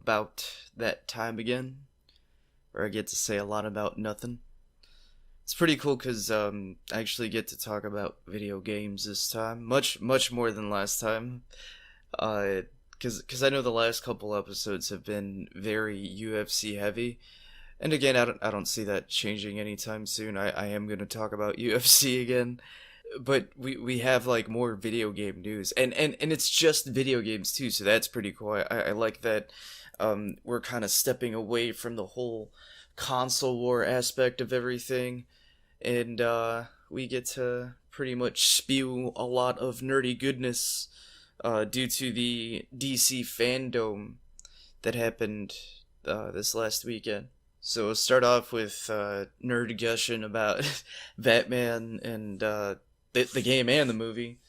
about that time again, where I get to say a lot about nothing. It's pretty cool because I actually get to talk about video games this time, much more than last time. Because I know the last couple episodes have been very UFC heavy, and again, I don't see that changing anytime soon. I am gonna talk about UFC again, but we have like more video game news, and it's just video games too, so that's pretty cool. I like that. We're kind of stepping away from the whole console war aspect of everything, and we get to pretty much spew a lot of nerdy goodness due to the DC FanDome that happened this last weekend. So we'll start off with nerd gushing about Batman and the game and the movie,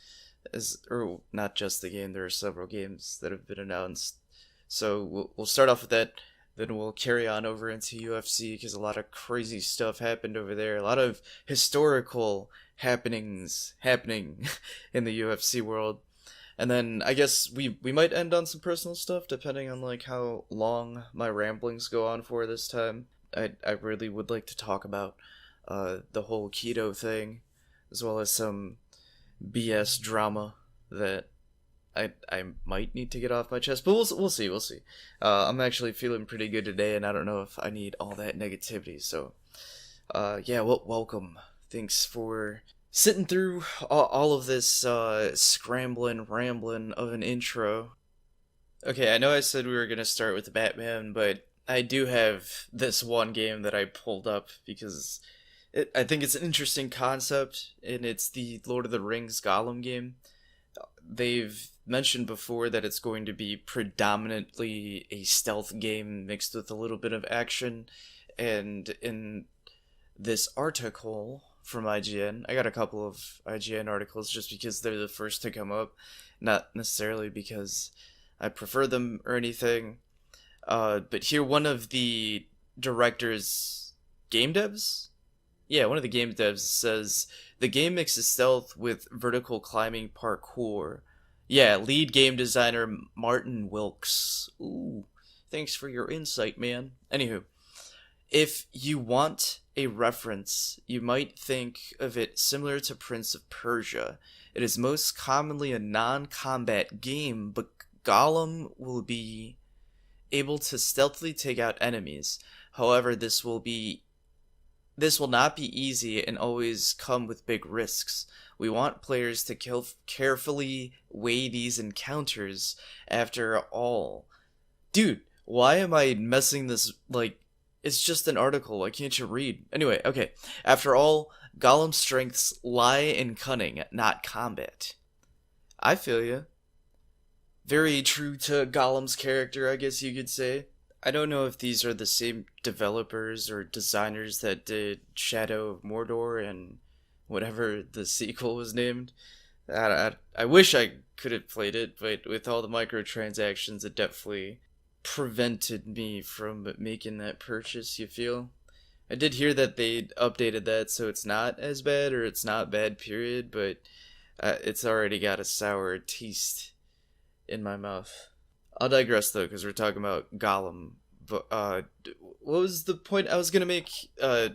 or not just the game. There are several games that have been announced. So we'll start off with that. Then we'll carry on over into UFC because a lot of crazy stuff happened over there. A lot of historical happenings happening in the UFC world. And then I guess we might end on some personal stuff depending on like how long my ramblings go on for this time. I really would like to talk about the whole keto thing, as well as some BS drama that I might need to get off my chest, but we'll see. I'm actually feeling pretty good today, and I don't know if I need all that negativity. So, yeah, welcome. Thanks for sitting through all of this scrambling, rambling of an intro. Okay, I know I said we were gonna start with Batman, but I do have this one game that I pulled up because I think it's an interesting concept, and it's the Lord of the Rings Gollum game. They've mentioned before that it's going to be predominantly a stealth game mixed with a little bit of action, and in this article from IGN, I got a couple of IGN articles just because they're the first to come up, not necessarily because I prefer them or anything. But here, one of the director's game devs, yeah, one of the game devs says the game mixes stealth with vertical climbing parkour. Yeah, lead game designer Martin Wilkes. Ooh, thanks for your insight, man. Anywho, if you want a reference, you might think of it similar to Prince of Persia. It is most commonly a non-combat game, but Gollum will be able to stealthily take out enemies. However, this will not be easy and always come with big risks. We want players to carefully weigh these encounters. After all, dude, why am I messing this? Like, it's just an article. Why can't you read? Anyway, okay. After all, Gollum's strengths lie in cunning, not combat. I feel you. Very true to Gollum's character, I guess you could say. I don't know if these are the same developers or designers that did Shadow of Mordor and whatever the sequel was named. I wish I could have played it, but with all the microtransactions, it definitely prevented me from making that purchase, you feel? I did hear that they updated that so it's not as bad, or it's not bad, period, but it's already got a sour taste in my mouth. I'll digress though, because we're talking about Gollum. But what was the point I was gonna make?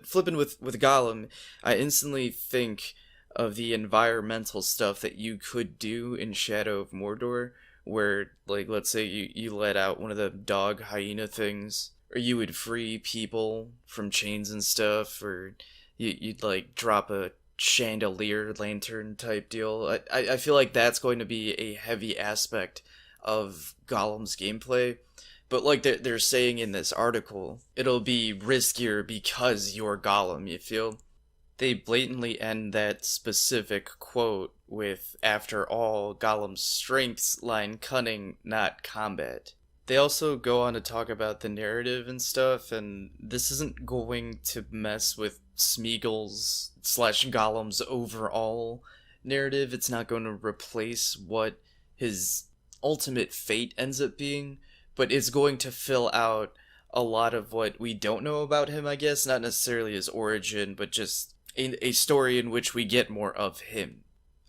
Flipping with Gollum, I instantly think of the environmental stuff that you could do in Shadow of Mordor, where, like, let's say you let out one of the dog hyena things, or you would free people from chains and stuff, or you'd like drop a chandelier lantern type deal. I feel like that's going to be a heavy aspect of Gollum's gameplay, but like they're saying in this article, it'll be riskier because you're Gollum, you feel? They blatantly end that specific quote with, after all, Gollum's strengths lie in cunning, not combat. They also go on to talk about the narrative and stuff, and this isn't going to mess with Smeagol's slash Gollum's overall narrative. It's not going to replace what his ultimate fate ends up being, but it's going to fill out a lot of what we don't know about him, I guess. Not necessarily his origin, but just a story in which we get more of him.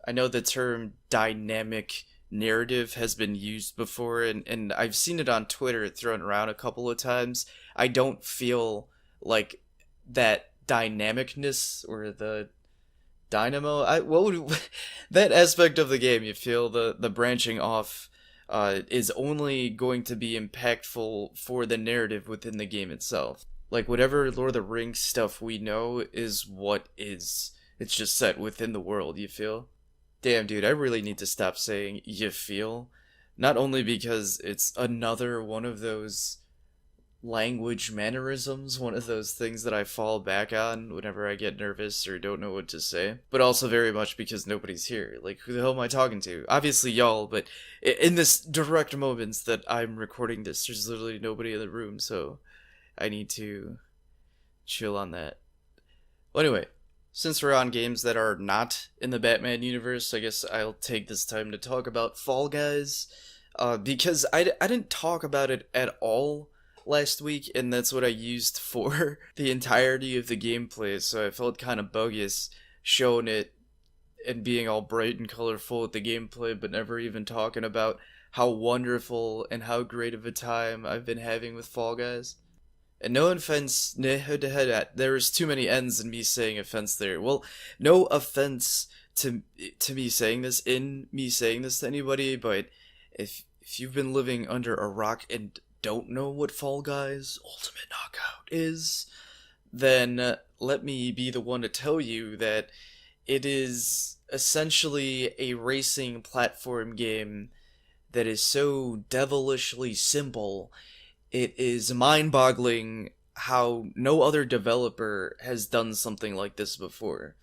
I know the term dynamic narrative has been used before, and I've seen it on Twitter thrown around a couple of times. I don't feel like that dynamicness or the dynamo. What would that aspect of the game? You feel the branching off is only going to be impactful for the narrative within the game itself. Like whatever Lord of the Rings stuff we know is what is. It's just set within the world. You feel? Damn, dude, I really need to stop saying you feel. Not only because it's another one of those language mannerisms, one of those things that I fall back on whenever I get nervous or don't know what to say, but also very much because nobody's here. Like, who the hell am I talking to? Obviously, y'all, but in this direct moments that I'm recording this, there's literally nobody in the room, so I need to chill on that. Well, anyway, since we're on games that are not in the Batman universe, I guess I'll take this time to talk about Fall Guys, because I didn't talk about it at all last week, and that's what I used for the entirety of the gameplay, so I felt kind of bogus showing it and being all bright and colorful with the gameplay, but never even talking about how wonderful and how great of a time I've been having with Fall Guys. And no offense, there was too many N's in me saying offense there. Well, no offense to me saying this, to anybody, but if you've been living under a rock and don't know what Fall Guys Ultimate Knockout is, then let me be the one to tell you that it is essentially a racing platform game that is so devilishly simple. It is mind-boggling how no other developer has done something like this before.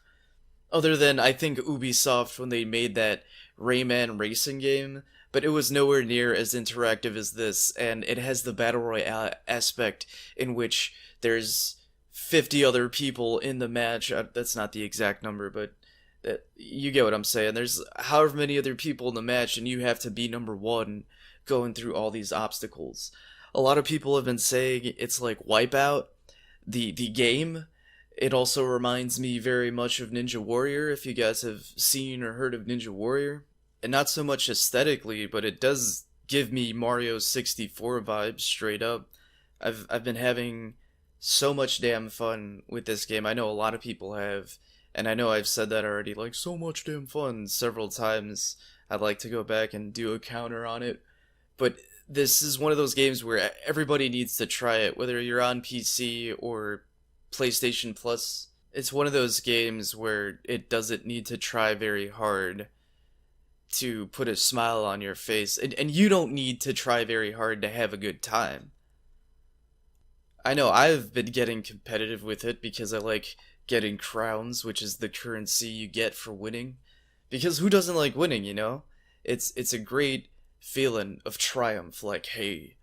Other than, I think, Ubisoft when they made that Rayman racing game, but it was nowhere near as interactive as this, and it has the Battle Royale aspect in which there's 50 other people in the match. That's not the exact number, but you get what I'm saying. There's however many other people in the match, and you have to be number one going through all these obstacles. A lot of people have been saying it's like Wipeout, the game. It also reminds me very much of Ninja Warrior, if you guys have seen or heard of Ninja Warrior. And not so much aesthetically, but it does give me Mario 64 vibes straight up. I've been having so much damn fun with this game. I know a lot of people have, and I know I've said that already, like, so much damn fun several times. I'd like to go back and do a counter on it. But this is one of those games where everybody needs to try it, whether you're on PC or PlayStation Plus. It's one of those games where it doesn't need to try very hard to put a smile on your face, and you don't need to try very hard to have a good time. I know I've been getting competitive with it because I like getting crowns, which is the currency you get for winning. Because who doesn't like winning, you know? It's a great feeling of triumph, like, hey,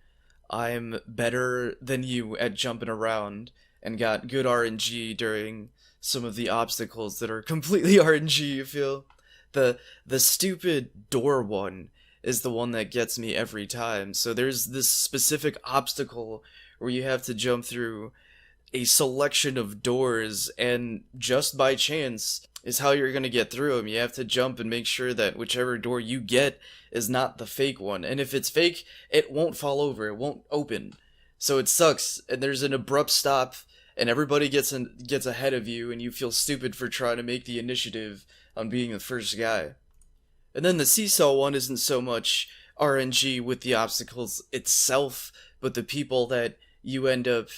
I'm better than you at jumping around and got good RNG during some of the obstacles that are completely RNG, you feel? The stupid door one is the one that gets me every time. So there's this specific obstacle where you have to jump through a selection of doors, and just by chance is how you're gonna get through them. You have to jump and make sure that whichever door you get is not the fake one. And if it's fake, it won't fall over, it won't open. So it sucks, and there's an abrupt stop, and everybody gets ahead of you, and you feel stupid for trying to make the initiative on being the first guy. And then the seesaw one isn't so much RNG with the obstacles itself, but the people that you end up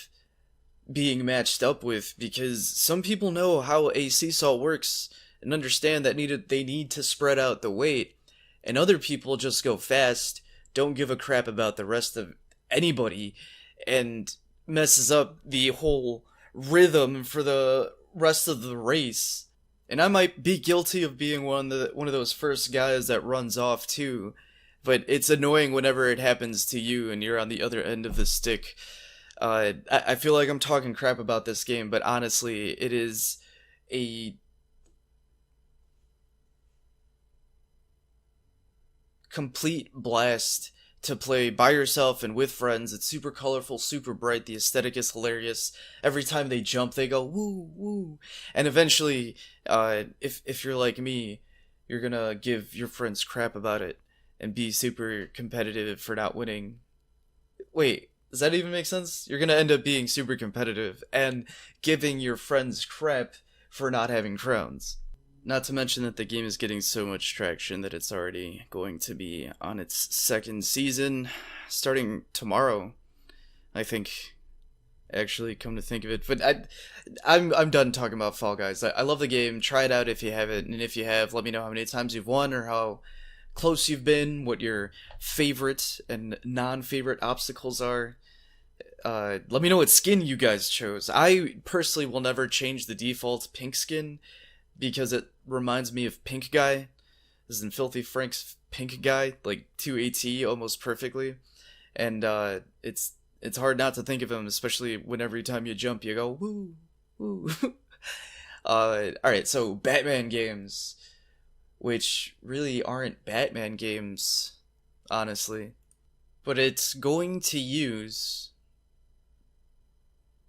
being matched up with, because some people know how a seesaw works and understand that they need to spread out the weight, and other people just go fast, don't give a crap about the rest of anybody, and messes up the whole rhythm for the rest of the race. And I might be guilty of being one of those first guys that runs off too, but it's annoying whenever it happens to you and you're on the other end of the stick. I feel like I'm talking crap about this game, but honestly, it is a complete blast to play by yourself and with friends. It's super colorful, super bright, the aesthetic is hilarious. Every time they jump, they go woo, woo. And eventually, if you're like me, you're gonna give your friends crap about it. and be super competitive for not winning. Wait, does that even make sense? You're gonna end up being super competitive and giving your friends crap for not having crowns. Not to mention that the game is getting so much traction that it's already going to be on its second season starting tomorrow, I think. Actually, come to think of it, but I'm done talking about Fall Guys. I love the game. Try it out if you haven't, and if you have, let me know how many times you've won or how close you've been, what your favorite and non-favorite obstacles are. Let me know what skin you guys chose. I personally will never change the default pink skin because it reminds me of Pink Guy. This is in Filthy Frank's Pink Guy, like 2AT almost perfectly, and it's hard not to think of him, especially when every time you jump you go woo woo. Alright, so Batman games, which really aren't Batman games, honestly, but it's going to use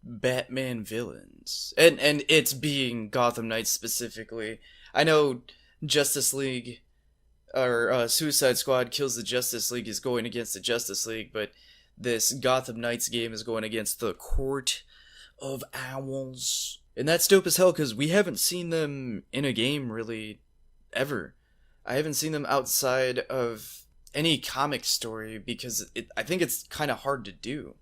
Batman villains, and it's being Gotham Knights specifically. I know Justice League or Suicide Squad Kills the Justice League is going against the Justice League, but this Gotham Knights game is going against the Court of Owls. And that's dope as hell because we haven't seen them in a game really ever. I haven't seen them outside of any comic story because I think it's kind of hard to do.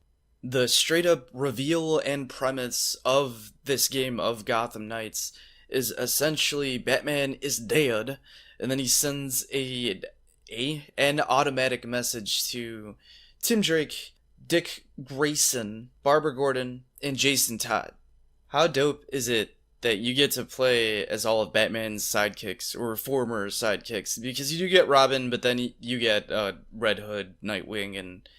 The straight up reveal and premise of this game of Gotham Knights is essentially Batman is dead, and then he sends an automatic message to Tim Drake, Dick Grayson, Barbara Gordon, and Jason Todd. How dope is it that you get to play as all of Batman's sidekicks, or former sidekicks? Because you do get Robin, but then you get Red Hood, Nightwing, and,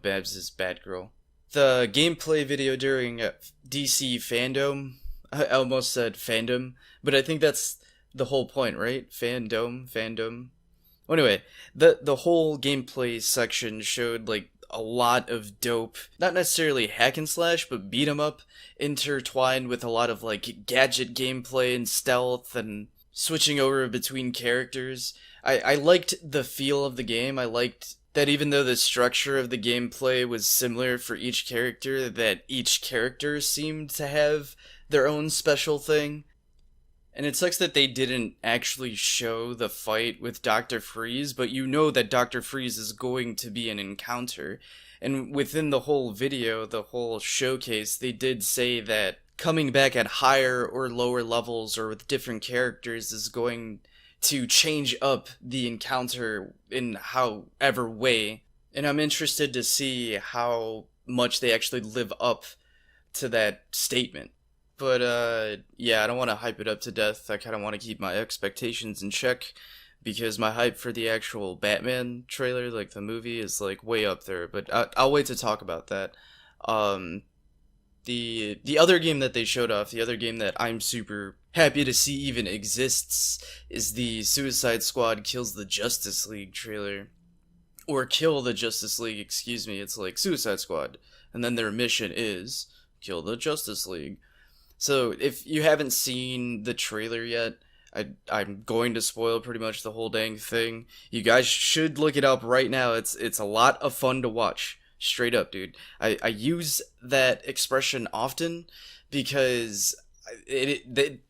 Babs' Batgirl. The gameplay video during DC FanDome, I almost said fandom, but I think that's the whole point, right? Fandom. Well, anyway, the whole gameplay section showed like a lot of dope, not necessarily hack and slash, but beat 'em up, intertwined with a lot of like gadget gameplay and stealth and switching over between characters. I liked the feel of the game. I liked that even though the structure of the gameplay was similar for each character, that each character seemed to have their own special thing. And it sucks that they didn't actually show the fight with Dr. Freeze, but you know that Dr. Freeze is going to be an encounter. And within the whole video, the whole showcase, they did say that coming back at higher or lower levels or with different characters is going to change up the encounter in however way. And I'm interested to see how much they actually live up to that statement. But, yeah, I don't want to hype it up to death. I kind of want to keep my expectations in check, because my hype for the actual Batman trailer, like the movie, is, like, way up there. But I'll wait to talk about that. The other game that they showed off, the other game that I'm super happy to see even exists, is the Suicide Squad Kills the Justice League trailer. Or Kill the Justice League, excuse me. It's like Suicide Squad. And then their mission is Kill the Justice League. So, if you haven't seen the trailer yet, I'm going to spoil pretty much the whole dang thing. You guys should look it up right now. It's a lot of fun to watch. Straight up, dude. I use that expression often because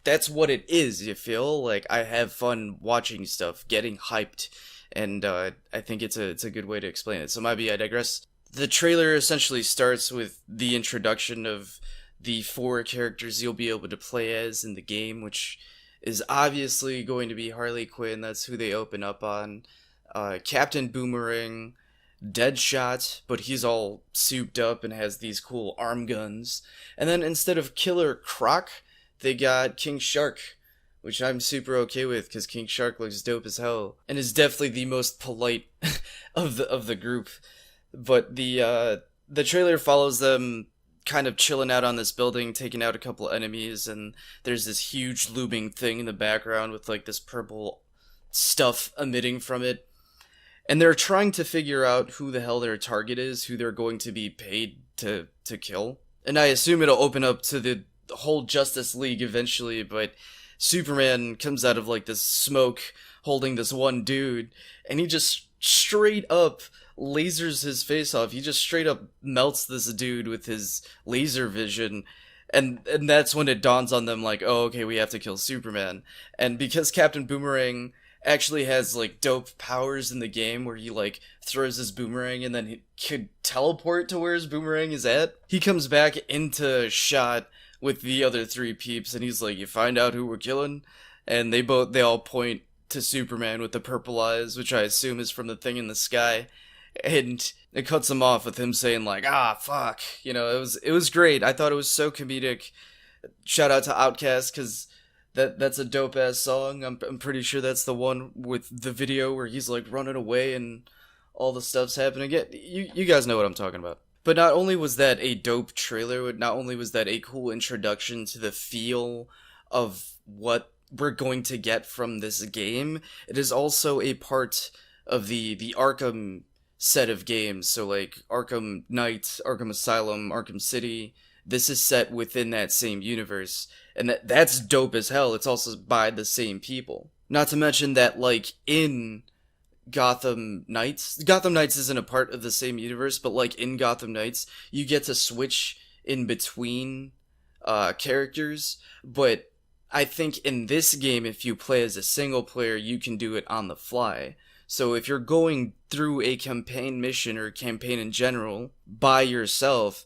that's what it is, you feel? Like, I have fun watching stuff, getting hyped, and I think it's a good way to explain it. So, maybe I digress. The trailer essentially starts with the introduction of the 4 characters you'll be able to play as in the game, which is obviously going to be Harley Quinn. That's who they open up on. Captain Boomerang, Deadshot, but he's all souped up and has these cool arm guns. And then instead of Killer Croc, they got King Shark, which I'm super okay with because King Shark looks dope as hell and is definitely the most polite of the group. But the trailer follows them kind of chilling out on this building, taking out a couple enemies, and there's this huge looming thing in the background with like this purple stuff emitting from it. And they're trying to figure out who the hell their target is, who they're going to be paid to kill. And I assume it'll open up to the whole Justice League eventually, but Superman comes out of like this smoke holding this one dude, and he just straight up lasers his face off. He just straight up melts this dude with his laser vision. And that's when it dawns on them like, oh, okay, we have to kill Superman. And because Captain Boomerang actually has like dope powers in the game where he like throws his boomerang and then he could teleport to where his boomerang is at, he comes back into shot with the other three peeps and he's like, you find out who we're killing? And they all point to Superman with the purple eyes, which I assume is from the thing in the sky. And it cuts him off with him saying like, ah, fuck. You know, it was great. I thought it was so comedic. Shout out to Outkast, because that's a dope ass song. I'm pretty sure that's the one with the video where he's like running away and all the stuff's happening. You guys know what I'm talking about. But not only was that a dope trailer, not only was that a cool introduction to the feel of what we're going to get from this game, it is also a part of the Arkham set of games. So like Arkham Knight, Arkham Asylum, Arkham City, this is set within that same universe. And that's dope as hell. It's also by the same people. Not to mention that like in Gotham Knights isn't a part of the same universe, but like in Gotham Knights, you get to switch in between characters, but I think in this game, if you play as a single player, you can do it on the fly. So if you're going through a campaign mission or campaign in general by yourself,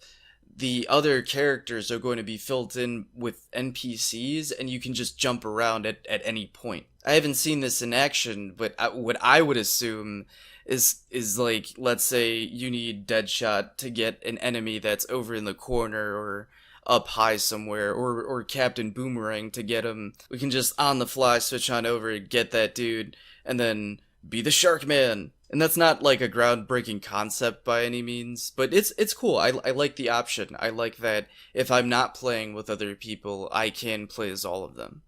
the other characters are going to be filled in with NPCs and you can just jump around at any point. I haven't seen this in action, but what I would assume is like, let's say you need Deadshot to get an enemy that's over in the corner or up high somewhere, or Captain Boomerang to get him. We can just on the fly switch on over and get that dude and then be the Shark Man. And that's not like a groundbreaking concept by any means, but it's cool. I like the option. I like that if I'm not playing with other people, I can play as all of them.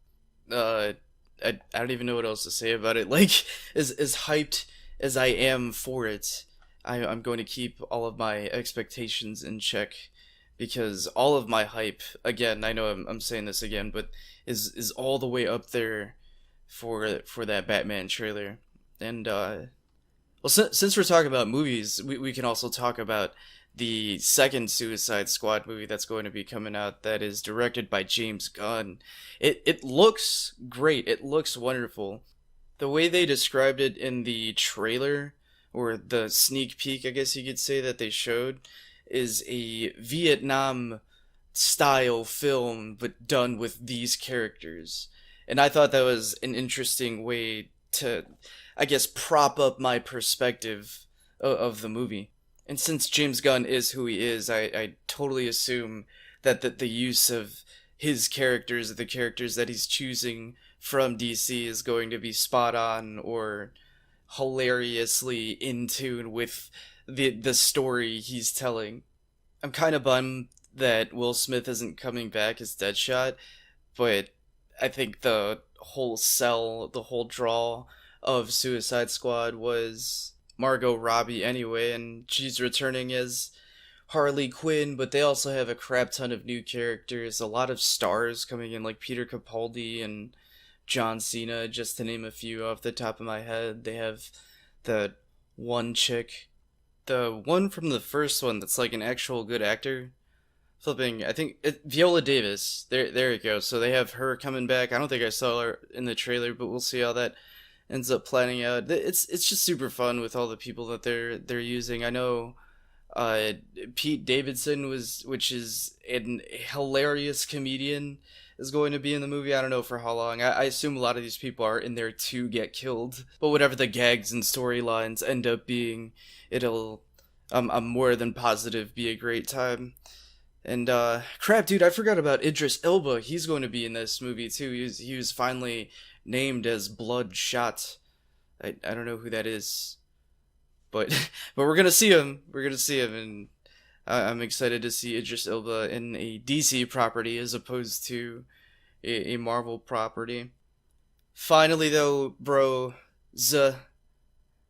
I don't even know what else to say about it. Like, as hyped as I am for it, I'm going to keep all of my expectations in check, because all of my hype, again, I know I'm saying this again, but is all the way up there for that Batman trailer. And well, since we're talking about movies, we can also talk about the second Suicide Squad movie that's going to be coming out, that is directed by James Gunn. It looks great. It looks wonderful. The way they described it in the trailer, or the sneak peek, I guess you could say, that they showed, is a Vietnam style film, but done with these characters. And I thought that was an interesting way to, I guess, prop up my perspective of the movie. And since James Gunn is who he is, I totally assume that the use of his characters, the characters that he's choosing from DC, is going to be spot on or hilariously in tune with the story he's telling. I'm kind of bummed that Will Smith isn't coming back as Deadshot, but I think the whole sell, the whole draw of Suicide Squad was Margot Robbie anyway, and she's returning as Harley Quinn, but they also have a crap ton of new characters, a lot of stars coming in, like Peter Capaldi and John Cena, just to name a few off the top of my head. They have the one chick, the one from the first one that's like an actual good actor, I think Viola Davis. There you go. So they have her coming back. I don't think I saw her in the trailer, but we'll see how that ends up planning out. It's just super fun with all the people that they're using. I know Pete Davidson which is an hilarious comedian, is going to be in the movie. I don't know for how long. I assume a lot of these people are in there to get killed. But whatever the gags and storylines end up being, it'll, I'm more than positive, be a great time. And crap, dude, I forgot about Idris Elba. He's going to be in this movie too. He was finally named as Bloodshot. I don't know who that is, but but we're gonna see him. And I'm excited to see Idris Elba in a DC property as opposed to a Marvel property. Finally, though, bro,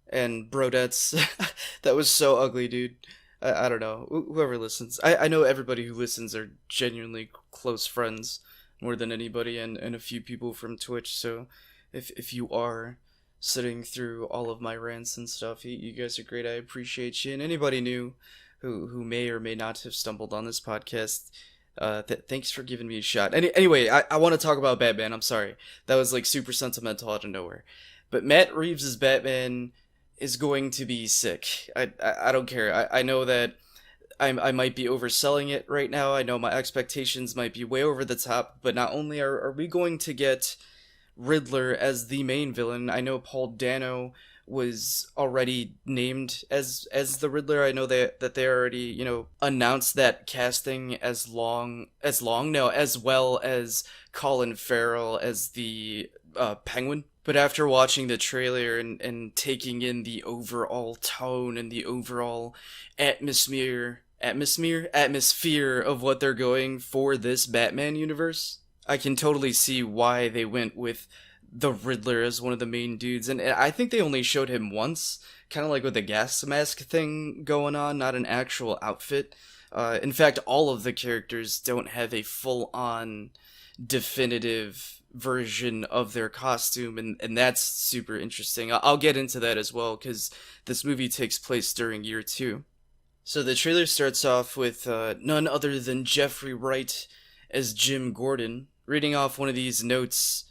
and brodettes, that was so ugly, dude. I don't know. Whoever listens, I know everybody who listens are genuinely close friends, more than anybody, and a few people from Twitch. So if you are sitting through all of my rants and stuff. You guys are great. I appreciate you. And anybody new who may or may not have stumbled on this podcast, thanks for giving me a shot. Anyway, I want to talk about Batman. I'm sorry. That was like super sentimental out of nowhere. But Matt Reeves' Batman is going to be sick. I don't care. I know that I might be overselling it right now. I know my expectations might be way over the top, but not only are we going to get Riddler as the main villain, I know Paul Dano was already named as the Riddler. I know that they already, announced that casting as well as Colin Farrell as the Penguin. But after watching the trailer and taking in the overall tone and the overall atmosphere of what they're going for this Batman universe, I can totally see why they went with the Riddler as one of the main dudes. And I think they only showed him once, kind of like with the gas mask thing going on, not an actual outfit. In fact, all of the characters don't have a full-on definitive version of their costume, and that's super interesting. I'll get into that as well, because this movie takes place during year 2. So the trailer starts off with none other than Jeffrey Wright as Jim Gordon, reading off one of these notes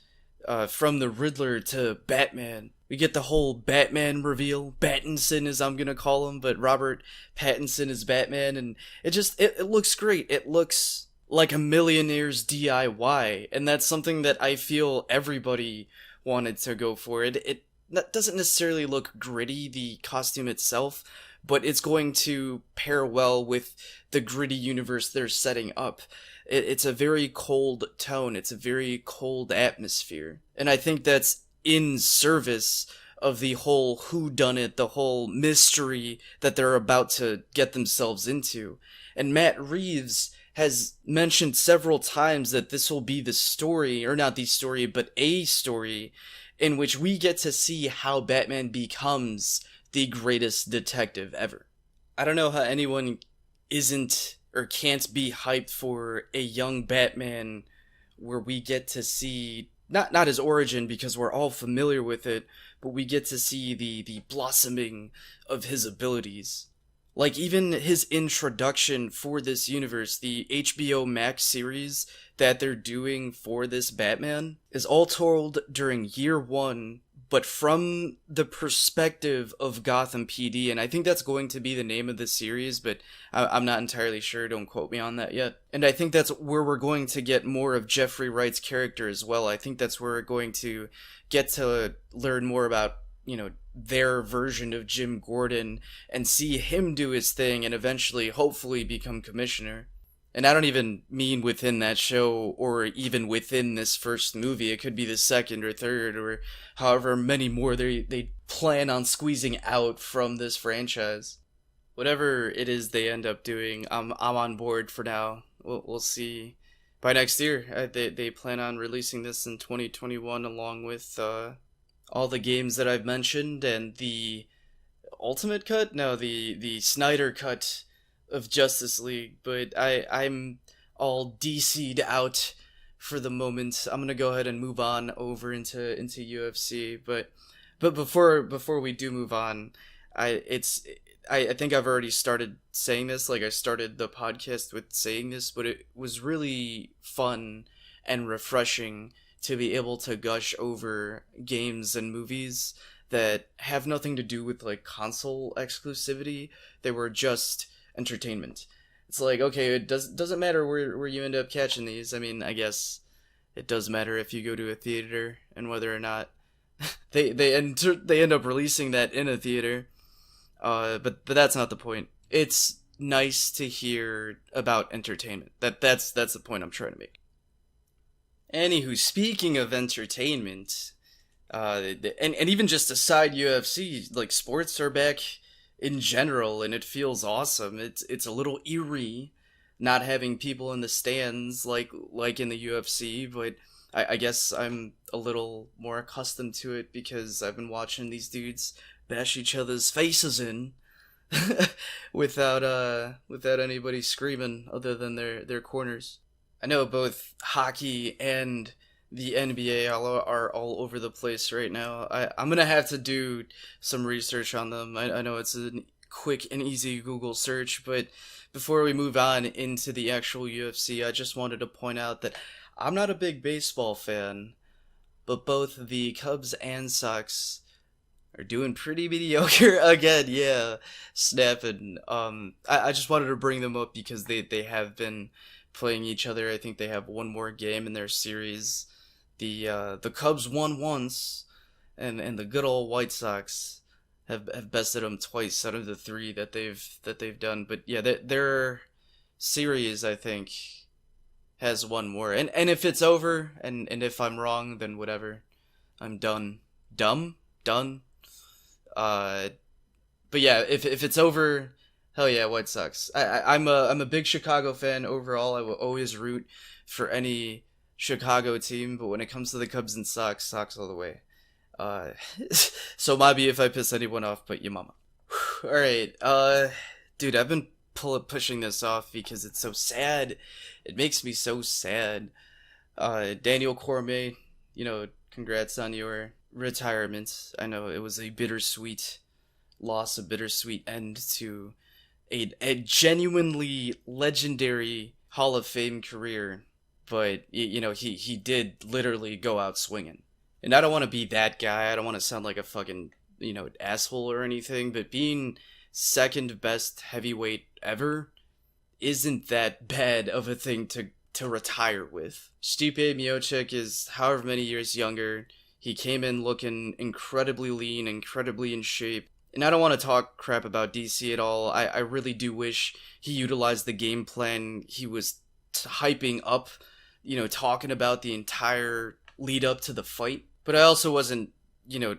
from the Riddler to Batman. We get the whole Batman reveal, Pattinson as I'm gonna call him, but Robert Pattinson is Batman, and it looks great. It looks like a millionaire's DIY, and that's something that I feel everybody wanted to go for. It doesn't necessarily look gritty, the costume itself, but it's going to pair well with the gritty universe they're setting up. It's a very cold tone, it's a very cold atmosphere, and I think that's in service of the whole whodunit, the whole mystery that they're about to get themselves into. And Matt Reeves has mentioned several times that this will be the story, or not the story, but a story in which we get to see how Batman becomes the greatest detective ever. I don't know how anyone isn't or can't be hyped for a young Batman where we get to see not his origin, because we're all familiar with it, but we get to see the blossoming of his abilities. Like, even his introduction for this universe, the HBO Max series that they're doing for this Batman, is all told during year 1, but from the perspective of Gotham PD, and I think that's going to be the name of the series, but I'm not entirely sure, don't quote me on that yet. And I think that's where we're going to get more of Jeffrey Wright's character as well. I think that's where we're going to get to learn more about, their version of Jim Gordon, and see him do his thing and eventually, hopefully, become commissioner. And I don't even mean within that show or even within this first movie. It could be the second or third or however many more they plan on squeezing out from this franchise. Whatever it is they end up doing, I'm on board for now. We'll see. By next year, they plan on releasing this in 2021 along with all the games that I've mentioned and the Ultimate Cut? No, the Snyder Cut of Justice League, but I'm all DC'd out for the moment. I'm gonna go ahead and move on over into UFC, but before we do move on, I think I've already started saying this, like I started the podcast with saying this, but it was really fun and refreshing to be able to gush over games and movies that have nothing to do with like console exclusivity. They were just entertainment. It's like, okay, it doesn't matter where you end up catching these. I mean, I guess it does matter if you go to a theater and whether or not they end up releasing that in a theater. But that's not the point. It's nice to hear about entertainment. That's the point I'm trying to make. Anywho, speaking of entertainment, and even just aside UFC, like sports are back in general, and it feels awesome. It's a little eerie not having people in the stands like in the UFC, but I guess I'm a little more accustomed to it because I've been watching these dudes bash each other's faces in without anybody screaming other than their corners. I know both hockey and the NBA are all over the place right now. I'm gonna have to do some research on them. I know it's a quick and easy Google search, but before we move on into the actual UFC, I just wanted to point out that I'm not a big baseball fan, but both the Cubs and Sox are doing pretty mediocre again. Yeah, snapping. I just wanted to bring them up because they have been playing each other. I think they have one more game in their series. The Cubs won once, and the good old White Sox have bested them twice out of the three that they've done. But yeah, their series, I think, has one more. And if it's over, and if I'm wrong, then whatever. I'm done. Dumb? Done? Uh, but yeah, if it's over, hell yeah, White Sox. I'm a big Chicago fan overall. I will always root for any Chicago team, but when it comes to the Cubs and Sox, Sox all the way. Uh, so maybe if I piss anyone off, but your mama. All right, dude, I've been pushing this off because it's so sad. It makes me so sad. Daniel Cormier, congrats on your retirement. I know it was a bittersweet loss, a bittersweet end to a genuinely legendary Hall of Fame career, but he did literally go out swinging. And I don't want to be that guy. I don't want to sound like a fucking asshole or anything. But being second best heavyweight ever isn't that bad of a thing to retire with. Stipe Miocic is however many years younger. He came in looking incredibly lean, incredibly in shape. And I don't want to talk crap about DC at all. I really do wish he utilized the game plan he was hyping up, talking about the entire lead up to the fight. But I also wasn't,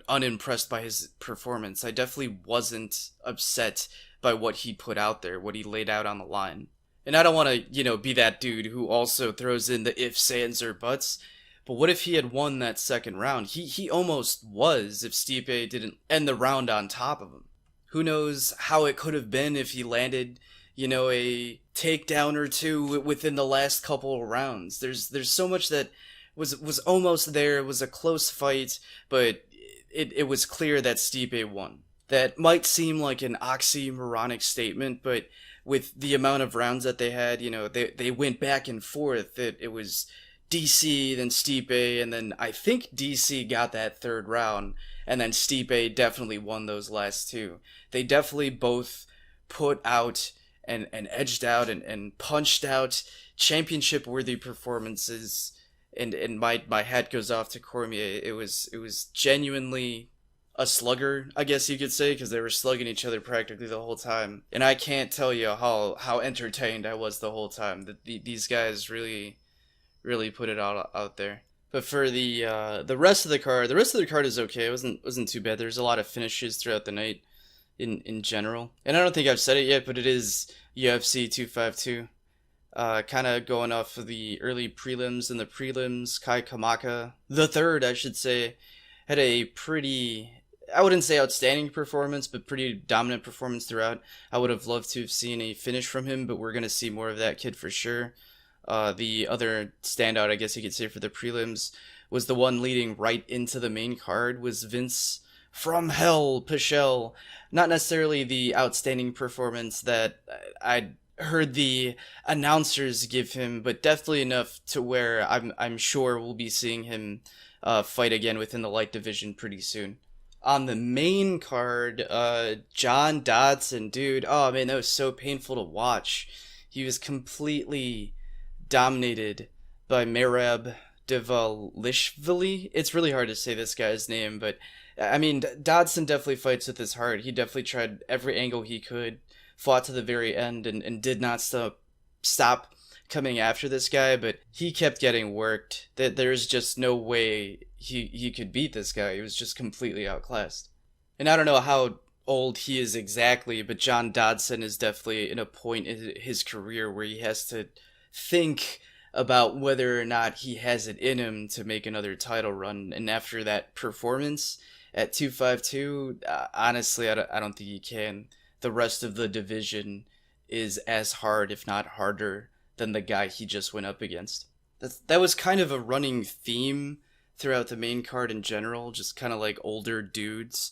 unimpressed by his performance. I definitely wasn't upset by what he put out there, what he laid out on the line. And I don't want to, be that dude who also throws in the ifs, ands, or buts. But what if he had won that second round? He almost was if Stipe didn't end the round on top of him. Who knows how it could have been if he landed, a takedown or two within the last couple of rounds. There's so much that was almost there. It was a close fight, but it was clear that Stipe won. That might seem like an oxymoronic statement, but with the amount of rounds that they had, they went back and forth. It was DC, then Stipe, and then I think DC got that third round, and then Stipe definitely won those last two. They definitely both put out and edged out and punched out championship-worthy performances, and my hat goes off to Cormier. It was genuinely a slugger, I guess you could say, because they were slugging each other practically the whole time. And I can't tell you how entertained I was the whole time. These guys really put it all out there. But for the rest of the card is okay. It wasn't too bad. There's a lot of finishes throughout the night in general. And I don't think I've said it yet, but it is UFC 252. Kind of going off of the early prelims. In the prelims, Kai Kamaka, the third, I should say, had a pretty, I wouldn't say outstanding performance, but pretty dominant performance throughout. I would have loved to have seen a finish from him, but we're going to see more of that kid for sure. The other standout, I guess you could say, for the prelims was the one leading right into the main card, was Vince from Hell Pichel. Not necessarily the outstanding performance that I'd heard the announcers give him, but definitely enough to where I'm sure we'll be seeing him fight again within the light division pretty soon. On the main card, John Dodson, dude, oh man, that was so painful to watch. He was completely dominated by Merab Devalishvili. It's really hard to say this guy's name, but I mean, Dodson definitely fights with his heart. He definitely tried every angle he could, fought to the very end, and did not stop coming after this guy, but he kept getting worked. That there's just no way he could beat this guy. He was just completely outclassed. And I don't know how old he is exactly, but John Dodson is definitely in a point in his career where he has to think about whether or not he has it in him to make another title run. And after that performance at 252, honestly, I don't think he can. The rest of the division is as hard, if not harder, than the guy he just went up against. that was kind of a running theme throughout the main card in general, just kind of like older dudes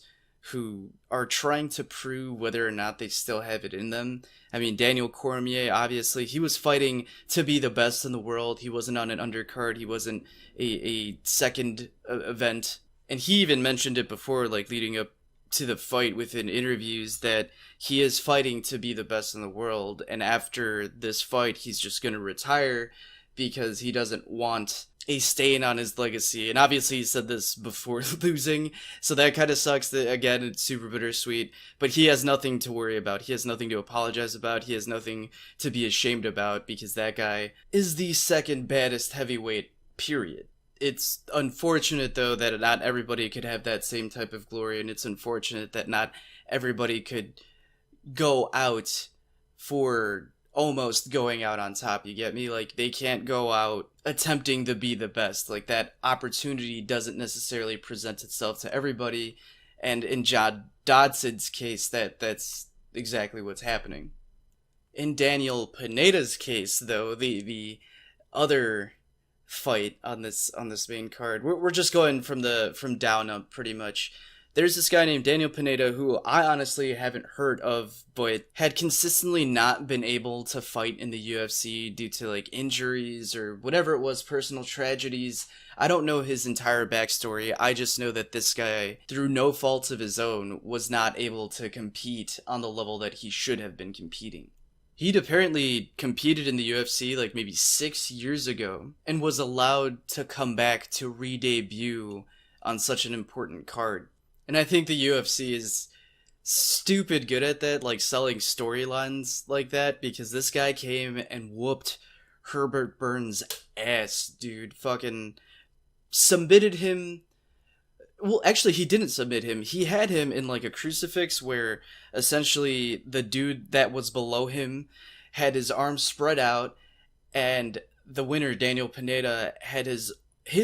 who are trying to prove whether or not they still have it in them. I mean, Daniel Cormier, obviously, he was fighting to be the best in the world. He wasn't on an undercard. He wasn't a second event. And he even mentioned it before, like leading up to the fight within interviews, that he is fighting to be the best in the world. And after this fight, he's just going to retire because he doesn't want a stain on his legacy. And obviously he said this before losing, so that kind of sucks. That, again, it's super bittersweet, but he has nothing to worry about. He has nothing to apologize about. He has nothing to be ashamed about, because that guy is the second baddest heavyweight, period. It's unfortunate, though, that not everybody could have that same type of glory, and it's unfortunate that not everybody could go out for almost going out on top, you get me? Like, they can't go out attempting to be the best. Like, that opportunity doesn't necessarily present itself to everybody, and in John Dodson's case, that's exactly what's happening. In Daniel Pineda's case, though, the other fight on this main card, we're just going from down up pretty much. There's this guy named Daniel Pineda who I honestly haven't heard of, but had consistently not been able to fight in the UFC due to like injuries or whatever it was, personal tragedies. I don't know his entire backstory. I just know that this guy, through no fault of his own, was not able to compete on the level that he should have been competing. He'd apparently competed in the UFC like maybe 6 years ago and was allowed to come back to re-debut on such an important card. And I think the UFC is stupid good at that, like selling storylines like that, because this guy came and whooped Herbert Burns' ass, dude. Fucking submitted him. Well, actually, he didn't submit him. He had him in like a crucifix where essentially the dude that was below him had his arms spread out, and the winner, Daniel Pineda, had his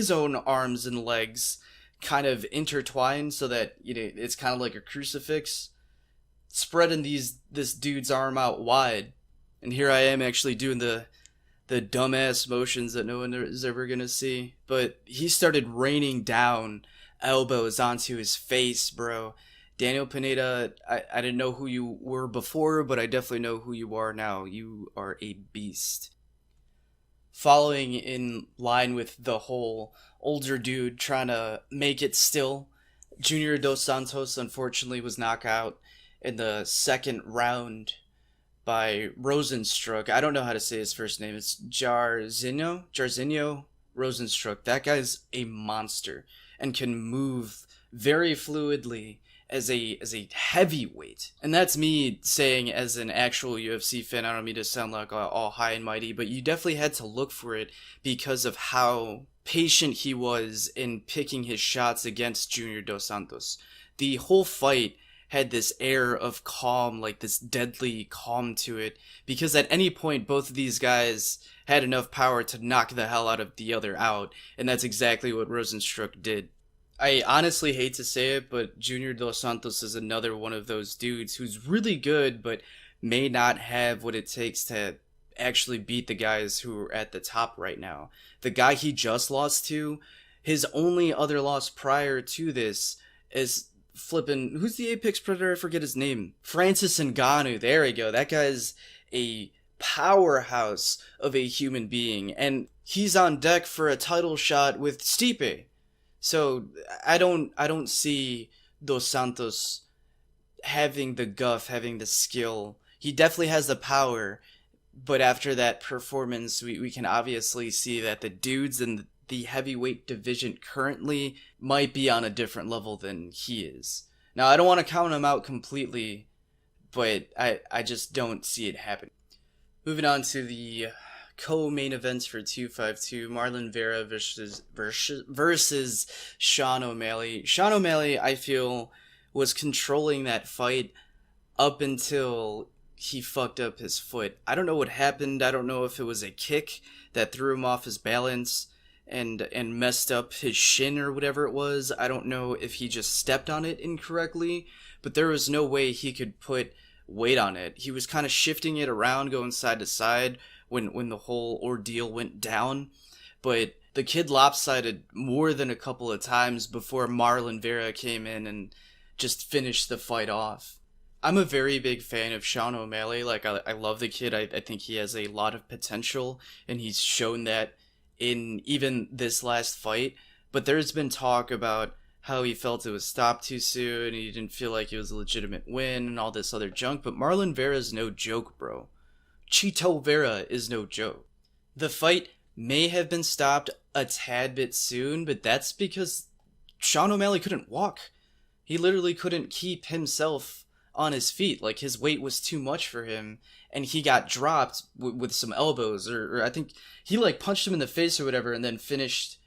own arms and legs kind of intertwined so that, you know, it's kind of like a crucifix, spreading this dude's arm out wide. And here I am actually doing the dumbass motions that no one is ever gonna see. But he started raining down elbows onto his face, bro. Daniel Pineda, I didn't know who you were before, but I definitely know who you are now. You are a beast. Following in line with the whole older dude trying to make it still, Junior Dos Santos unfortunately was knocked out in the second round by Rosenstruck. I don't know how to say his first name. It's Jairzinho Rosenstruck. That guy's a monster and can move very fluidly as a heavyweight. And that's me saying as an actual UFC fan. I don't mean to sound like all high and mighty, but you definitely had to look for it because of how patient he was in picking his shots against Junior Dos Santos. The whole fight had this air of calm, like this deadly calm to it, because at any point both of these guys had enough power to knock the hell out of the other out, and that's exactly what Rosenstruck did. I honestly hate to say it, but Junior Dos Santos is another one of those dudes who's really good, but may not have what it takes to actually beat the guys who are at the top right now. The guy he just lost to, his only other loss prior to this is flipping, who's the Apex Predator? I forget his name. Francis Ngannou. There we go. That guy's a powerhouse of a human being, and he's on deck for a title shot with Stipe. So I don't see Dos Santos having the guff, having the skill. He definitely has the power, but after that performance, we can obviously see that the dudes in the heavyweight division currently might be on a different level than he is. Now, I don't want to count him out completely, but I just don't see it happening. Moving on to the co-main events for 252, Marlon Vera versus Sean O'Malley. Sean O'Malley, I feel, was controlling that fight up until he fucked up his foot. I don't know what happened. I don't know if it was a kick that threw him off his balance and messed up his shin or whatever it was. I don't know if he just stepped on it incorrectly, but there was no way he could put weight on it. He was kind of shifting it around, going side to side when the whole ordeal went down, but the kid lopsided more than a couple of times before Marlon Vera came in and just finished the fight off. I'm a very big fan of Sean O'Malley. Like, I love the kid. I think he has a lot of potential, and he's shown that in even this last fight. But there's been talk about how he felt it was stopped too soon, and he didn't feel like it was a legitimate win, and all this other junk. But Marlon Vera's no joke, bro. Chito Vera is no joke. The fight may have been stopped a tad bit soon, but that's because Sean O'Malley couldn't walk. He literally couldn't keep himself on his feet. Like, his weight was too much for him, and he got dropped with some elbows, or I think he like punched him in the face or whatever, and then finished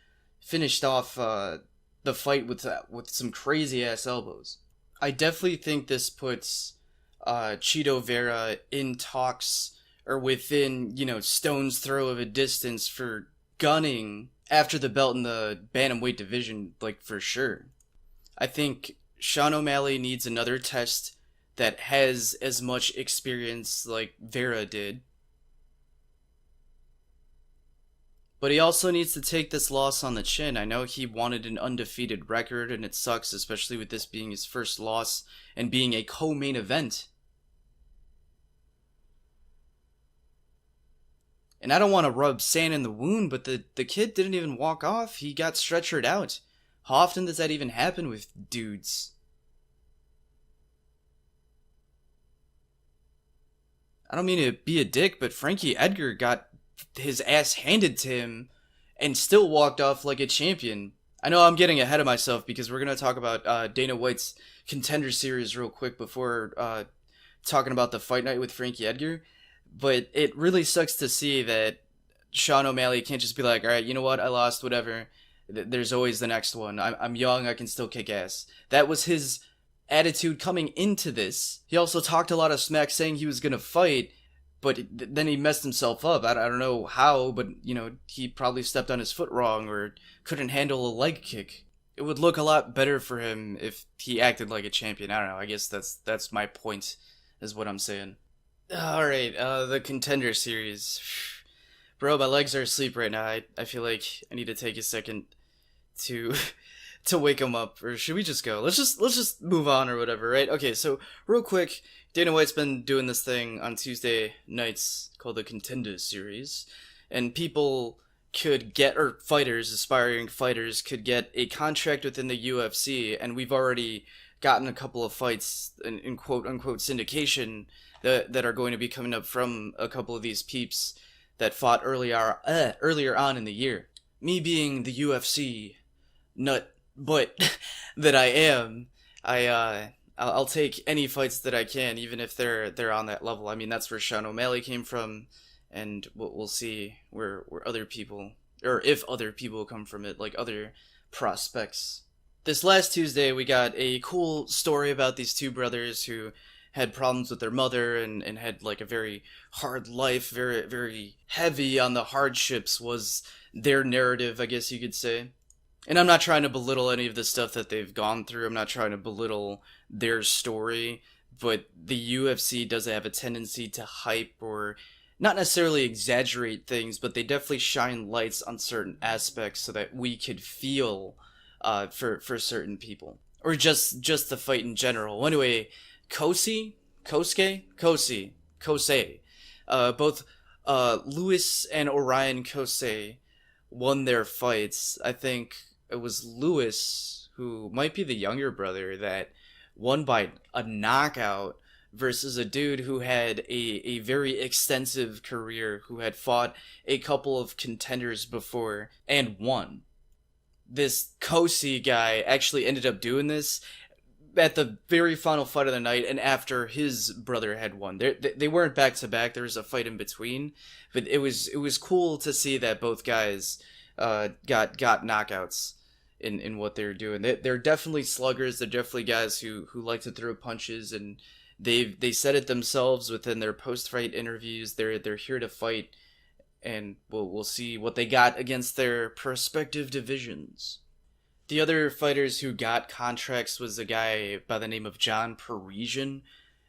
off the fight with some crazy ass elbows. I definitely think this puts Chito Vera in talks, or within, stone's throw of a distance for gunning after the belt in the bantamweight division, like, for sure. I think Sean O'Malley needs another test that has as much experience like Vera did. But he also needs to take this loss on the chin. I know he wanted an undefeated record, and it sucks, especially with this being his first loss and being a co-main event. And I don't want to rub sand in the wound, but the kid didn't even walk off. He got stretchered out. How often does that even happen with dudes? I don't mean to be a dick, but Frankie Edgar got his ass handed to him and still walked off like a champion. I know I'm getting ahead of myself because we're going to talk about Dana White's Contender Series real quick before talking about the fight night with Frankie Edgar. But it really sucks to see that Sean O'Malley can't just be like, all right, you know what, I lost, whatever. There's always the next one. I'm young, I can still kick ass. That was his attitude coming into this. He also talked a lot of smack saying he was going to fight, but then he messed himself up. I don't know how, but, he probably stepped on his foot wrong or couldn't handle a leg kick. It would look a lot better for him if he acted like a champion. I don't know, I guess that's my point, is what I'm saying. Alright, the Contender Series. Bro, my legs are asleep right now. I feel like I need to take a second to wake them up. Or should we just go? Let's just move on or whatever, right? Okay, so real quick, Dana White's been doing this thing on Tuesday nights called the Contender Series, and people could get, or fighters, aspiring fighters, could get a contract within the UFC, and we've already gotten a couple of fights in quote-unquote syndication that are going to be coming up from a couple of these peeps that fought earlier on in the year. Me being the UFC nut butt that I am, I'll take any fights that I can, even if they're on that level. I mean, that's where Sean O'Malley came from, and we'll see where other people, or if other people come from it, like other prospects. This last Tuesday, we got a cool story about these two brothers who had problems with their mother and had like a very hard life, very, very heavy on the hardships was their narrative, I guess you could say. And I'm not trying to belittle any of the stuff that they've gone through. I'm not trying to belittle their story, but the UFC does have a tendency to hype or not necessarily exaggerate things, but they definitely shine lights on certain aspects so that we could feel for certain people. Or just the fight in general. Anyway, Kosei, both Lewis and Orion Kosei won their fights. I think it was Lewis, who might be the younger brother, that won by a knockout versus a dude who had a very extensive career, who had fought a couple of contenders before and won. This Kosei guy actually ended up doing this at the very final fight of the night, and after his brother had won. They weren't back to back. There was a fight in between, but it was cool to see that both guys got knockouts in what they were doing. They're definitely sluggers. They're definitely guys who like to throw punches, and they said it themselves within their post-fight interviews. They're here to fight, and we'll see what they got against their prospective divisions. The other fighters who got contracts was a guy by the name of John Parisian.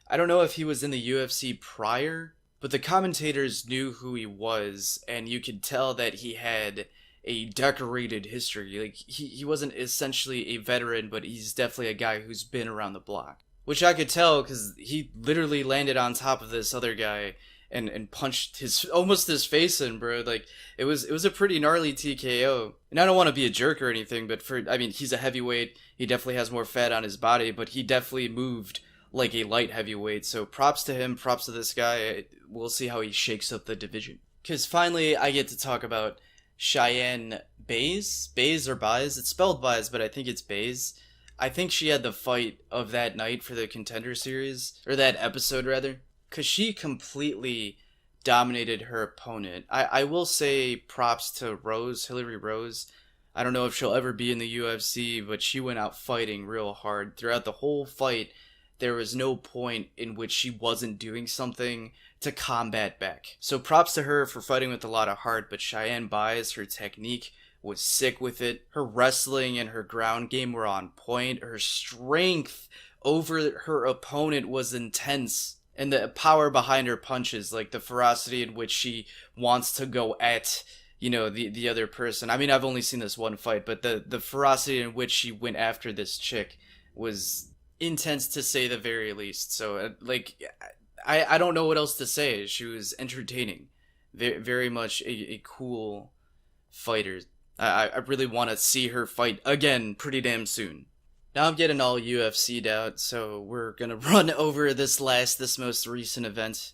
I don't know if he was in the UFC prior, but the commentators knew who he was, and you could tell that he had a decorated history. Like he wasn't essentially a veteran, but he's definitely a guy who's been around the block. Which I could tell because he literally landed on top of this other guy and punched his almost his face in, bro. Like it was a pretty gnarly TKO. And I don't want to be a jerk or anything, but I mean he's a heavyweight. He definitely has more fat on his body, but he definitely moved like a light heavyweight. So props to him, props to this guy. We'll see how he shakes up the division. Because finally I get to talk about Cheyenne Bays or Baez. It's spelled Baez, but I think it's Bays. I think she had the fight of that night for the Contender Series, or that episode rather, because she completely dominated her opponent. I will say props to Hillary Rose. I don't know if she'll ever be in the UFC, but she went out fighting real hard. Throughout the whole fight, there was no point in which she wasn't doing something to combat back. So props to her for fighting with a lot of heart, but Cheyenne Baez, her technique was sick with it. Her wrestling and her ground game were on point. Her strength over her opponent was intense. And the power behind her punches, like the ferocity in which she wants to go at, the other person. I mean, I've only seen this one fight, but the ferocity in which she went after this chick was intense to say the very least. So, I don't know what else to say. She was entertaining. Very, very much a cool fighter. I really want to see her fight again pretty damn soon. Now I'm getting all UFC'd out, so we're gonna run over this most recent event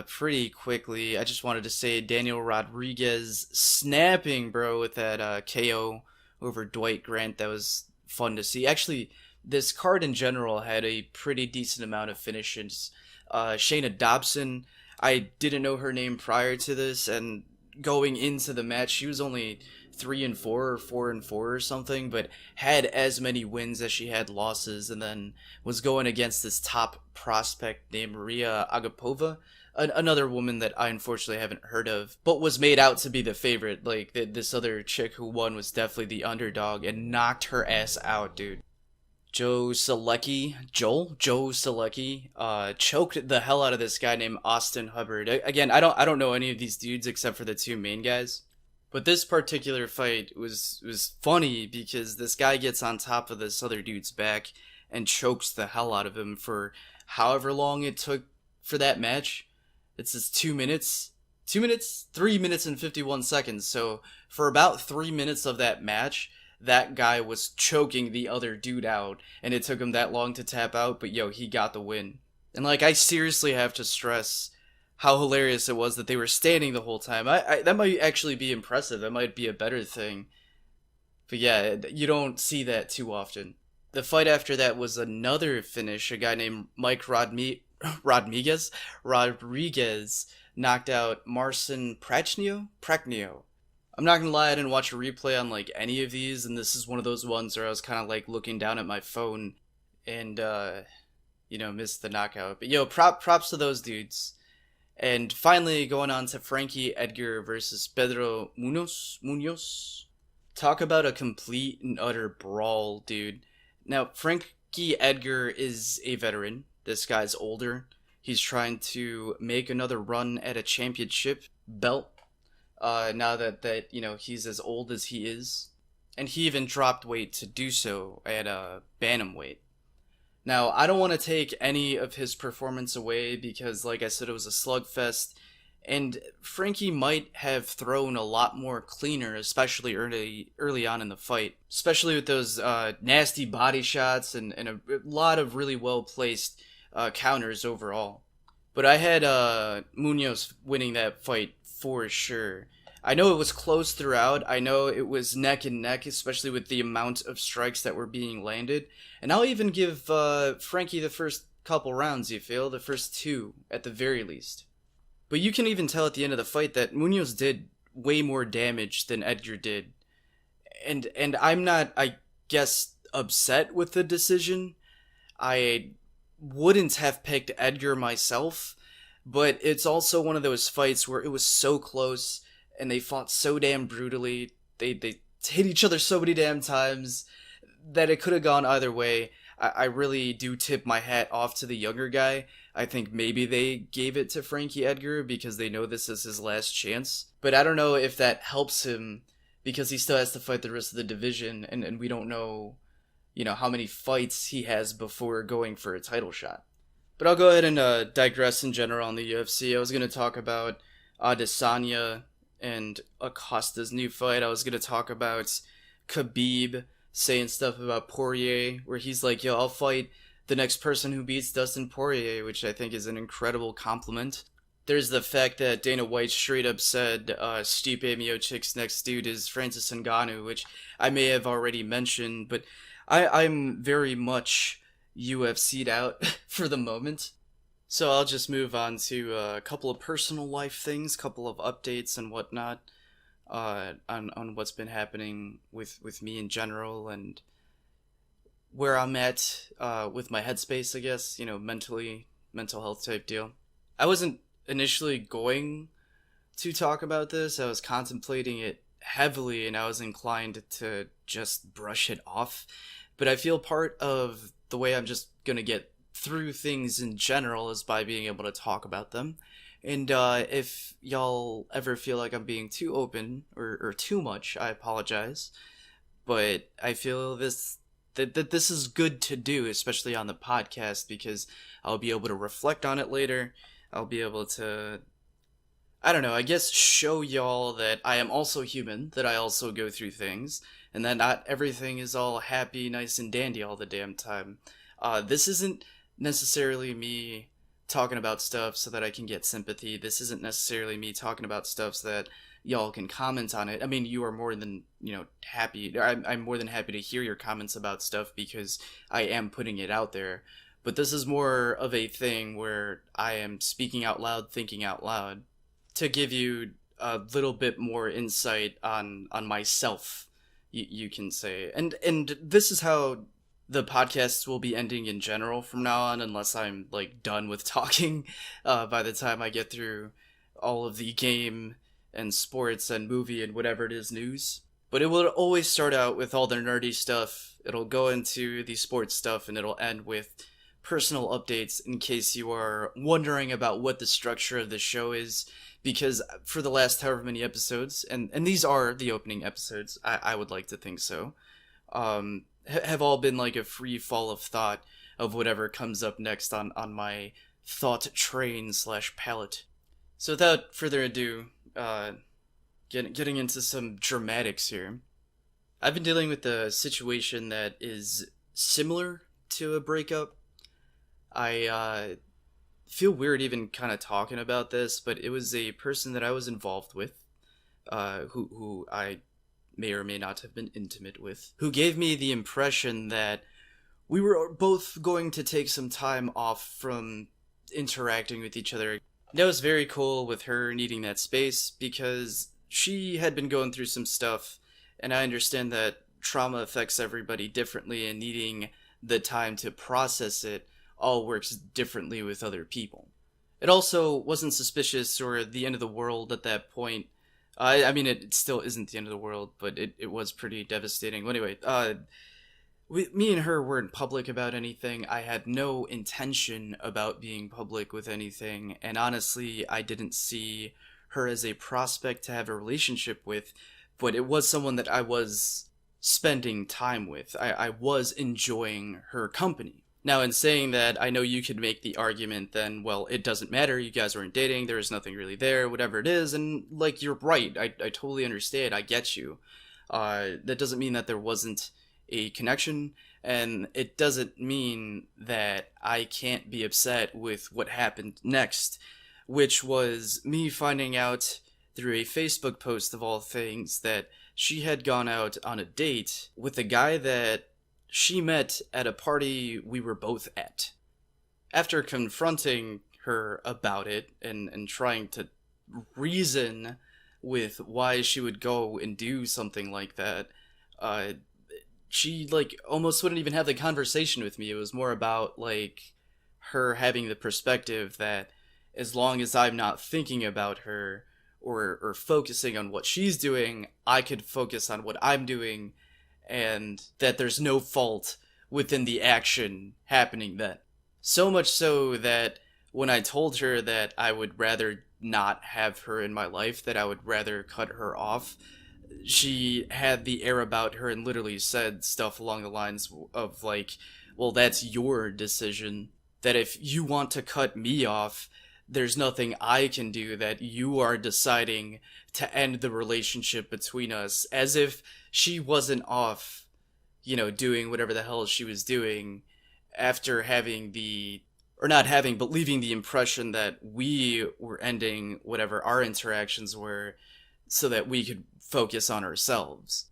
pretty quickly. I just wanted to say Daniel Rodriguez snapping, bro, with that KO over Dwight Grant. That was fun to see. Actually, this card in general had a pretty decent amount of finishes. Shayna Dobson, I didn't know her name prior to this, and going into the match, she was only 3-4 or 4-4 or something, but had as many wins as she had losses, and then was going against this top prospect named Maria Agapova, another woman that I unfortunately haven't heard of, but was made out to be the favorite. Like, this other chick who won was definitely the underdog and knocked her ass out, dude. Joe Selecki choked the hell out of this guy named Austin Hubbard. Again, I don't know any of these dudes except for the two main guys. But this particular fight was funny because this guy gets on top of this other dude's back and chokes the hell out of him for however long it took for that match. It says 2 minutes, 3 minutes and 51 seconds. So for about 3 minutes of that match, that guy was choking the other dude out, and it took him that long to tap out, but he got the win. And I seriously have to stress how hilarious it was that they were standing the whole time. I that might actually be impressive. That might be a better thing. But yeah, you don't see that too often. The fight after that was another finish. A guy named Mike Rodriguez knocked out Marcin Prachnio. I'm not gonna lie, I didn't watch a replay on any of these, and this is one of those ones where I was kind of looking down at my phone and missed the knockout. But props to those dudes. And finally, going on to Frankie Edgar versus Pedro Munoz. Talk about a complete and utter brawl, dude. Now, Frankie Edgar is a veteran. This guy's older. He's trying to make another run at a championship belt. Now that he's as old as he is. And he even dropped weight to do so at bantamweight. Now, I don't want to take any of his performance away because, like I said, it was a slugfest, and Frankie might have thrown a lot more cleaner, especially early on in the fight, especially with those nasty body shots and a lot of really well-placed counters overall. But I had Munoz winning that fight for sure. I know it was close throughout. I know it was neck and neck, especially with the amount of strikes that were being landed. And I'll even give Frankie the first couple rounds, the first two at the very least. But you can even tell at the end of the fight that Munoz did way more damage than Edgar did. And I'm not, I guess, upset with the decision. I wouldn't have picked Edgar myself, but it's also one of those fights where it was so close and they fought so damn brutally. They hit each other so many damn times that it could have gone either way. I really do tip my hat off to the younger guy. I think maybe they gave it to Frankie Edgar because they know this is his last chance. But I don't know if that helps him because he still has to fight the rest of the division, and we don't know, how many fights he has before going for a title shot. But I'll go ahead and digress in general on the UFC. I was going to talk about Adesanya and Acosta's new fight. I was going to talk about Khabib saying stuff about Poirier, where he's like, yo, I'll fight the next person who beats Dustin Poirier, which I think is an incredible compliment. There's the fact that Dana White straight up said Stipe Miocic's next dude is Francis Ngannou, which I may have already mentioned, but I'm very much UFC'd out for the moment. So I'll just move on to a couple of personal life things, couple of updates and whatnot on what's been happening with me in general and where I'm at with my headspace, I guess, mentally, mental health type deal. I wasn't initially going to talk about this. I was contemplating it heavily and I was inclined to just brush it off. But I feel part of the way I'm just going to get through things in general is by being able to talk about them. And if y'all ever feel like I'm being too open or too much, I apologize. But I feel that this is good to do, especially on the podcast, because I'll be able to reflect on it later. I'll be able to, I don't know, I guess show y'all that I am also human, that I also go through things, and that not everything is all happy, nice, and dandy all the damn time. This isn't necessarily me talking about stuff so that I can get sympathy. This isn't necessarily me talking about stuff so that y'all can comment on it. I mean, you are more than, happy. I'm more than happy to hear your comments about stuff because I am putting it out there. But this is more of a thing where I am speaking out loud, thinking out loud, to give you a little bit more insight on myself, you can say. And this is how the podcasts will be ending in general from now on, unless I'm, done with talking by the time I get through all of the game and sports and movie and whatever it is news. But it will always start out with all the nerdy stuff, it'll go into the sports stuff, and it'll end with personal updates in case you are wondering about what the structure of the show is, because for the last however many episodes, and these are the opening episodes, I would like to think so, have all been like a free fall of thought of whatever comes up next on my thought train / palette. So without further ado, getting into some dramatics here. I've been dealing with a situation that is similar to a breakup. I feel weird even kind of talking about this, but it was a person that I was involved with, who I may or may not have been intimate with, who gave me the impression that we were both going to take some time off from interacting with each other. That was very cool with her needing that space because she had been going through some stuff, and I understand that trauma affects everybody differently, and needing the time to process it all works differently with other people. It also wasn't suspicious or the end of the world at that point. I mean, it still isn't the end of the world, but it was pretty devastating. Well, anyway, me and her weren't public about anything. I had no intention about being public with anything, and honestly, I didn't see her as a prospect to have a relationship with, but it was someone that I was spending time with. I was enjoying her company. Now, in saying that, I know you could make the argument then, well, it doesn't matter, you guys weren't dating, there was nothing really there, whatever it is, and, you're right, I totally understand, I get you. That doesn't mean that there wasn't a connection, and it doesn't mean that I can't be upset with what happened next, which was me finding out through a Facebook post of all things that she had gone out on a date with a guy that she met at a party we were both at. After confronting her about it and trying to reason with why she would go and do something like that, she almost wouldn't even have the conversation with me. It was more about her having the perspective that as long as I'm not thinking about her or focusing on what she's doing, I could focus on what I'm doing, and that there's no fault within the action happening then. So much so that when I told her that I would rather not have her in my life, that I would rather cut her off, she had the air about her and literally said stuff along the lines of like, well, that's your decision. That if you want to cut me off, there's nothing I can do, that you are deciding to end the relationship between us. As if she wasn't off, doing whatever the hell she was doing after having or not having, but leaving the impression that we were ending whatever our interactions were so that we could focus on ourselves.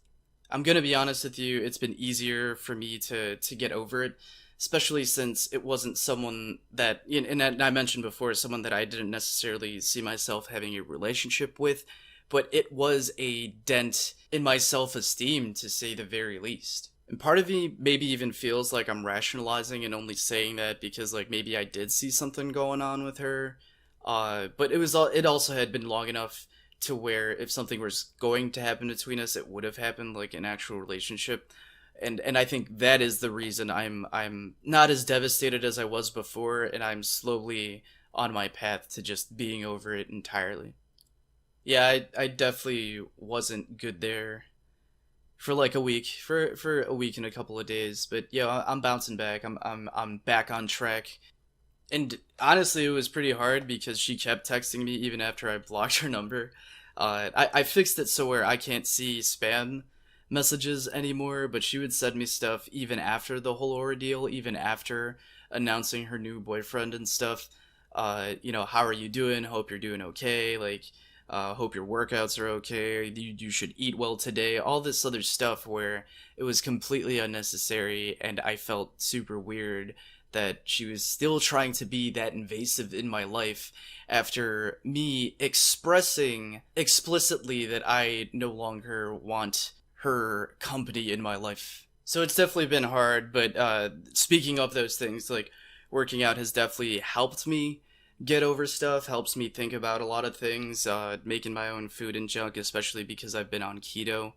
I'm gonna be honest with you, it's been easier for me to get over it, especially since it wasn't someone that, and I mentioned before, someone that I didn't necessarily see myself having a relationship with, but it was a dent in my self-esteem, to say the very least. And part of me maybe even feels like I'm rationalizing and only saying that because like maybe I did see something going on with her. But it also had been long enough to where if something was going to happen between us, it would have happened, like an actual relationship. And I think that is the reason I'm not as devastated as I was before, and I'm slowly on my path to just being over it entirely. Yeah, I definitely wasn't good there for like a week, for a week and a couple of days, but yeah, I'm bouncing back. I'm back on track. And honestly, it was pretty hard because she kept texting me even after I blocked her number. I fixed it so where I can't see spam messages anymore, but she would send me stuff even after the whole ordeal, even after announcing her new boyfriend and stuff. How are you doing? Hope you're doing okay. Like, hope your workouts are okay. You should eat well today. All this other stuff where it was completely unnecessary, and I felt super weird that she was still trying to be that invasive in my life after me expressing explicitly that I no longer want her company in my life. So it's definitely been hard, but speaking of those things, like working out has definitely helped me get over stuff, helps me think about a lot of things. Making my own food and junk, especially because I've been on keto,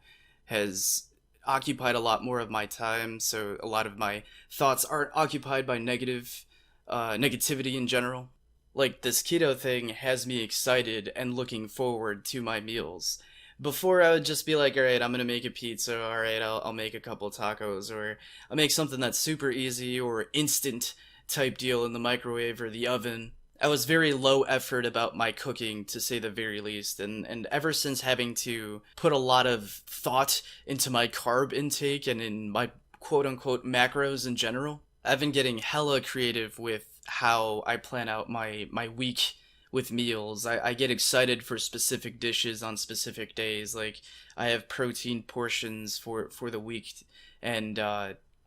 has occupied a lot more of my time, so a lot of my thoughts aren't occupied by negativity in general. Like, this keto thing has me excited and looking forward to my meals. Before, I would just be like, alright, I'm gonna make a pizza, alright, I'll make a couple tacos, or I'll make something that's super easy or instant type deal in the microwave or the oven. I was very low effort about my cooking, to say the very least, and ever since having to put a lot of thought into my carb intake and in my quote-unquote macros in general, I've been getting hella creative with how I plan out my week with meals. I get excited for specific dishes on specific days. Like, I have protein portions for the week, and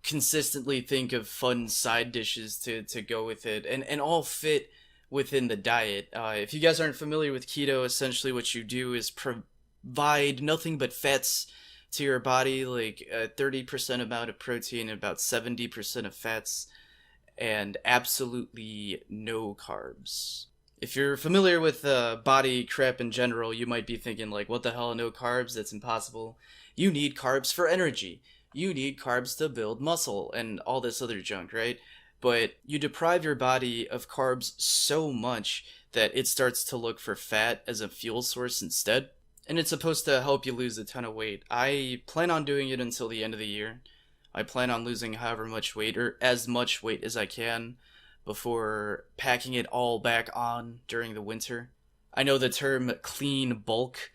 consistently think of fun side dishes to go with it, and all fit within the diet. If you guys aren't familiar with keto, essentially what you do is provide nothing but fats to your body, like 30% amount of protein and about 70% of fats, and absolutely no carbs. If you're familiar with body crap in general, you might be thinking like, what the hell, no carbs? That's impossible. You need carbs for energy. You need carbs to build muscle and all this other junk, right? But you deprive your body of carbs so much that it starts to look for fat as a fuel source instead. And it's supposed to help you lose a ton of weight. I plan on doing it until the end of the year. I plan on losing however much weight, or as much weight as I can, before packing it all back on during the winter. I know the term clean bulk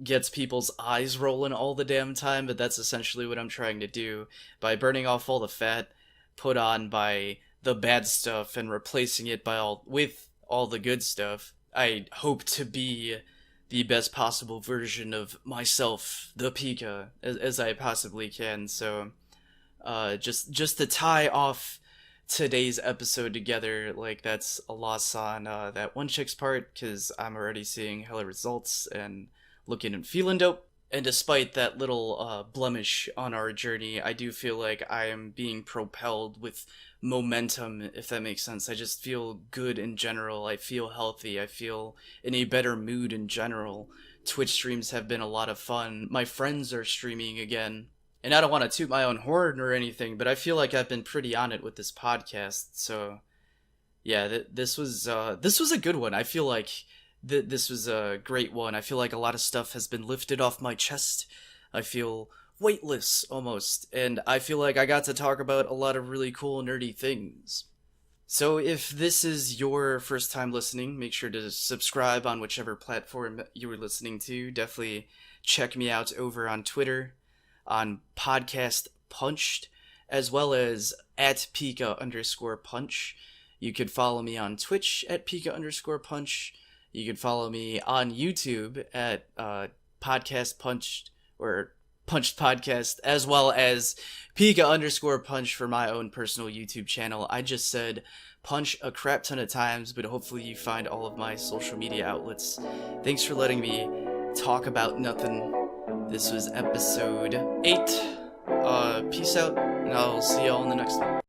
gets people's eyes rolling all the damn time, but that's essentially what I'm trying to do by burning off all the fat put on by the bad stuff and replacing it with all the good stuff. I hope to be the best possible version of myself, the Pika, as I possibly can. So just to tie off today's episode together, like, that's a loss on that one chick's part, because I'm already seeing hella results and looking and feeling dope. And despite that little blemish on our journey, I do feel like I am being propelled with momentum, if that makes sense. I just feel good in general. I feel healthy. I feel in a better mood in general. Twitch streams have been a lot of fun. My friends are streaming again. And I don't want to toot my own horn or anything, but I feel like I've been pretty on it with this podcast. So, yeah, this was a good one. I feel like this was a great one. I feel like a lot of stuff has been lifted off my chest. I feel weightless almost, and I feel like I got to talk about a lot of really cool nerdy things. So if this is your first time listening, make sure to subscribe on whichever platform you were listening to. Definitely check me out over on Twitter, on Podcast Punched, as well as at Pika_Punch. You could follow me on Twitch at Pika_Punch. You can follow me on YouTube at Podcast Punched or Punched Podcast, as well as Pika_Punch for my own personal YouTube channel. I just said punch a crap ton of times, but hopefully you find all of my social media outlets. Thanks for letting me talk about nothing. This was episode 8. Peace out, and I'll see y'all in the next one.